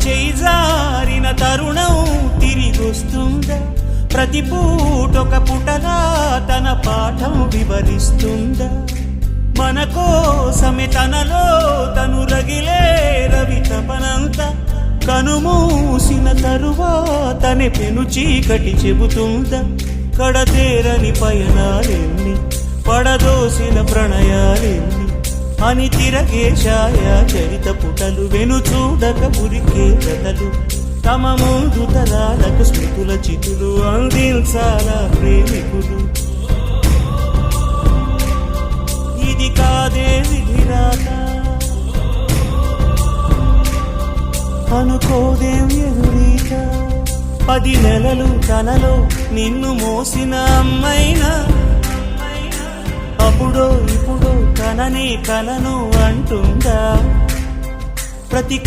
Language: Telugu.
చేయి జారిన తరుణం తిరిగొస్తుందా? ప్రతి పూటొక పుటలా తన పాఠం వివరిస్తుందా? మన కోసమే తనలో తను రగిలే రవి తపనంతా కనుమూసిన తరువాతనే పెను చీకటి చెబుతుందా? కడతేరని పయనాలెన్ని, పడదోసిన ప్రణయాలెన్ని అని తిరగే ఛాయా చరిత పుటలు, వెను చూడక ఉరికే కథలు, తమ ముందు తరాలకు స్మృతుల చితులు అందించాలా ప్రేమికులు. ఇది కాదే విధిరాత, అనుకోదేం ఎదురీత. 10 నెలలు తనలో నిన్ను మోసిన అమ్మైనా అప్పుడో ఇప్పుడో కననే కలను అంటుందా? ప్రతి